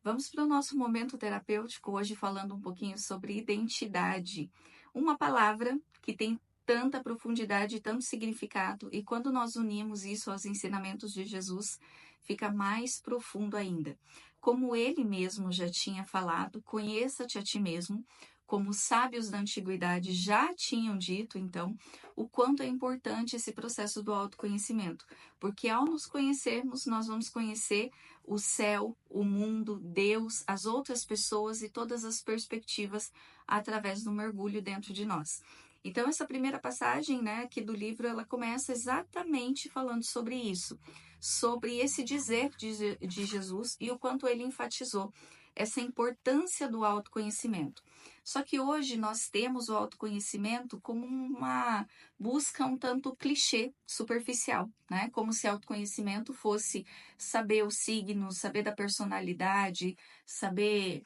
Vamos para o nosso momento terapêutico hoje falando um pouquinho sobre identidade. Uma palavra que tem tanta profundidade, tanto significado, e quando nós unimos isso aos ensinamentos de Jesus, fica mais profundo ainda. Como ele mesmo já tinha falado, conheça-te a ti mesmo, como os sábios da antiguidade já tinham dito, então, o quanto é importante esse processo do autoconhecimento, porque ao nos conhecermos, nós vamos conhecer o céu, o mundo, Deus, as outras pessoas e todas as perspectivas através do mergulho dentro de nós. Então, essa primeira passagem, né, aqui do livro, ela começa exatamente falando sobre isso, sobre esse dizer de Jesus e o quanto ele enfatizou essa importância do autoconhecimento. Só que hoje nós temos o autoconhecimento como uma busca um tanto clichê, superficial, né? Como se autoconhecimento fosse saber o signo, saber da personalidade, saber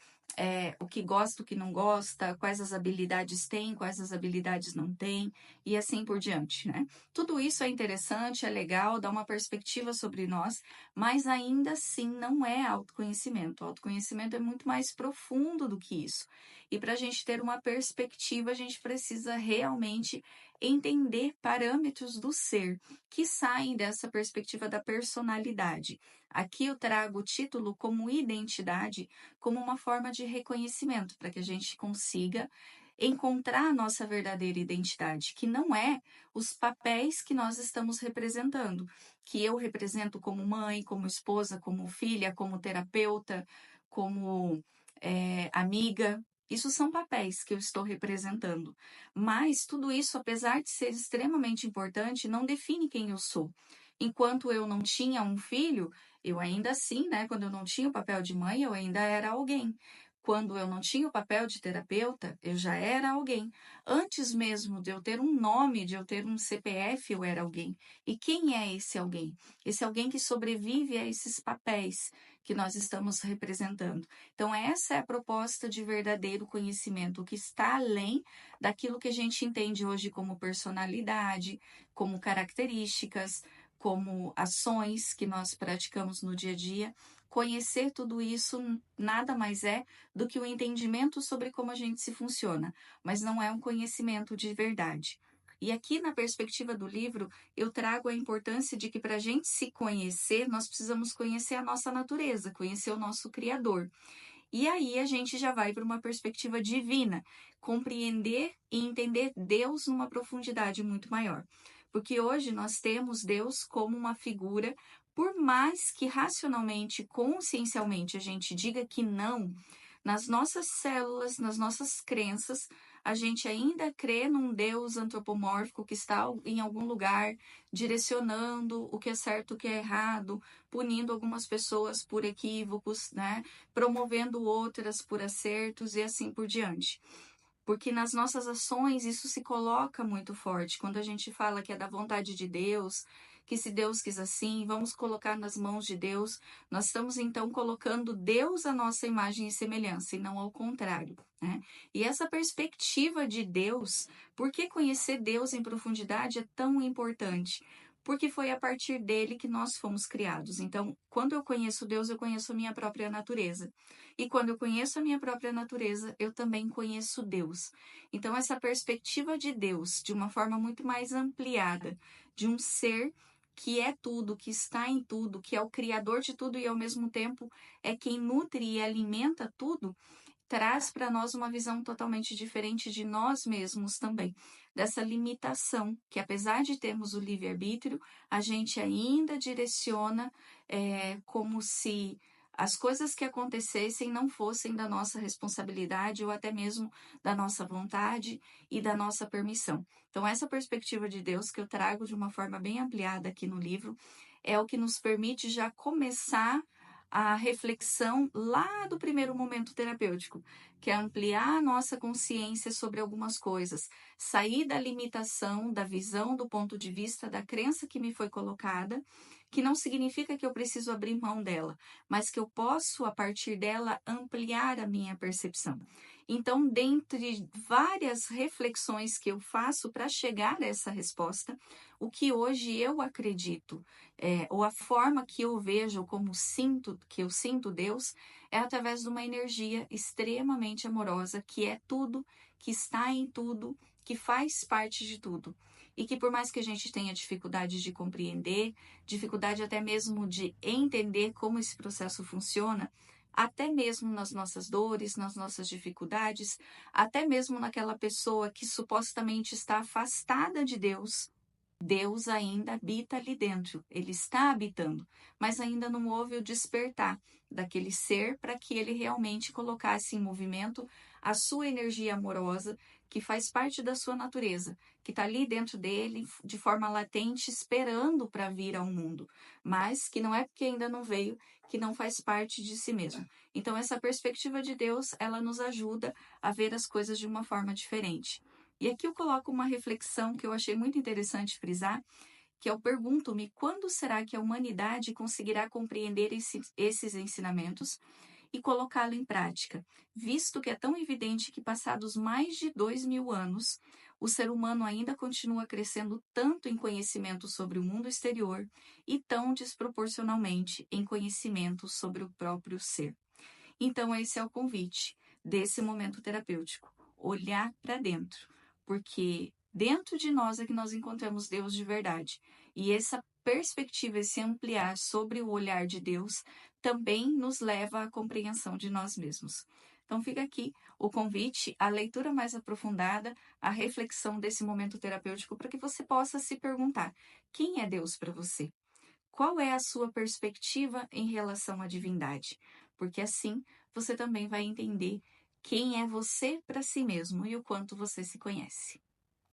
o que gosta, o que não gosta, quais as habilidades tem, quais as habilidades não tem, e assim por diante, né? Tudo isso é interessante, é legal, dá uma perspectiva sobre nós, mas ainda assim não é autoconhecimento. O autoconhecimento é muito mais profundo do que isso. E para a gente ter uma perspectiva, a gente precisa realmente entender parâmetros do ser que saem dessa perspectiva da personalidade. Aqui eu trago o título como identidade, como uma forma de reconhecimento, para que a gente consiga encontrar a nossa verdadeira identidade, que não é os papéis que nós estamos representando, que eu represento como mãe, como esposa, como filha, como terapeuta, como amiga. Isso são papéis que eu estou representando. Mas tudo isso, apesar de ser extremamente importante, não define quem eu sou. Enquanto eu não tinha um filho, eu ainda assim, né? Quando eu não tinha o papel de mãe, eu ainda era alguém. Quando eu não tinha o papel de terapeuta, eu já era alguém. Antes mesmo de eu ter um nome, de eu ter um CPF, eu era alguém. E quem é esse alguém? Esse alguém que sobrevive a esses papéis que nós estamos representando. Então, essa é a proposta de verdadeiro conhecimento, o que está além daquilo que a gente entende hoje como personalidade, como características, como ações que nós praticamos no dia a dia. Conhecer tudo isso nada mais é do que o entendimento sobre como a gente se funciona, mas não é um conhecimento de verdade. E aqui, na perspectiva do livro, eu trago a importância de que para a gente se conhecer, nós precisamos conhecer a nossa natureza, conhecer o nosso Criador. E aí a gente já vai para uma perspectiva divina, compreender e entender Deus numa profundidade muito maior. Porque hoje nós temos Deus como uma figura, por mais que racionalmente, consciencialmente a gente diga que não, nas nossas células, nas nossas crenças, a gente ainda crê num Deus antropomórfico que está em algum lugar direcionando o que é certo, o que é errado, punindo algumas pessoas por equívocos, né? Promovendo outras por acertos e assim por diante. Porque nas nossas ações isso se coloca muito forte. Quando a gente fala que é da vontade de Deus, que se Deus quis assim, vamos colocar nas mãos de Deus, nós estamos então colocando Deus à nossa imagem e semelhança, e não ao contrário, né? E essa perspectiva de Deus, por que conhecer Deus em profundidade é tão importante? Porque foi a partir dele que nós fomos criados. Então, quando eu conheço Deus, eu conheço a minha própria natureza. E quando eu conheço a minha própria natureza, eu também conheço Deus. Então, essa perspectiva de Deus, de uma forma muito mais ampliada, de um ser que é tudo, que está em tudo, que é o criador de tudo e ao mesmo tempo é quem nutre e alimenta tudo, traz para nós uma visão totalmente diferente de nós mesmos também, dessa limitação, que apesar de termos o livre-arbítrio, a gente ainda direciona como se as coisas que acontecessem não fossem da nossa responsabilidade ou até mesmo da nossa vontade e da nossa permissão. Então, essa perspectiva de Deus que eu trago de uma forma bem ampliada aqui no livro é o que nos permite já começar a reflexão lá do primeiro momento terapêutico, que é ampliar a nossa consciência sobre algumas coisas, sair da limitação, da visão, do ponto de vista, da crença que me foi colocada, que não significa que eu preciso abrir mão dela, mas que eu posso, a partir dela, ampliar a minha percepção. Então, dentre várias reflexões que eu faço para chegar a essa resposta, o que hoje eu acredito, ou a forma que eu vejo, como sinto, que eu sinto Deus, é através de uma energia extremamente amorosa, que é tudo, que está em tudo, que faz parte de tudo. E que por mais que a gente tenha dificuldade de compreender, dificuldade até mesmo de entender como esse processo funciona, até mesmo nas nossas dores, nas nossas dificuldades, até mesmo naquela pessoa que supostamente está afastada de Deus, Deus ainda habita ali dentro, ele está habitando, mas ainda não houve o despertar daquele ser para que ele realmente colocasse em movimento a sua energia amorosa, que faz parte da sua natureza, que está ali dentro dele de forma latente, esperando para vir ao mundo, mas que não é porque ainda não veio, que não faz parte de si mesmo. Então, essa perspectiva de Deus, ela nos ajuda a ver as coisas de uma forma diferente. E aqui eu coloco uma reflexão que eu achei muito interessante frisar, que eu pergunto-me quando será que a humanidade conseguirá compreender esses ensinamentos e colocá-lo em prática, visto que é tão evidente que passados mais de 2000 anos, o ser humano ainda continua crescendo tanto em conhecimento sobre o mundo exterior e tão desproporcionalmente em conhecimento sobre o próprio ser. Então, esse é o convite desse momento terapêutico, olhar para dentro, porque dentro de nós é que nós encontramos Deus de verdade. E essa perspectiva, esse ampliar sobre o olhar de Deus, também nos leva à compreensão de nós mesmos. Então, fica aqui o convite, a leitura mais aprofundada, a reflexão desse momento terapêutico, para que você possa se perguntar: quem é Deus para você? Qual é a sua perspectiva em relação à divindade? Porque assim você também vai entender quem é você para si mesmo e o quanto você se conhece.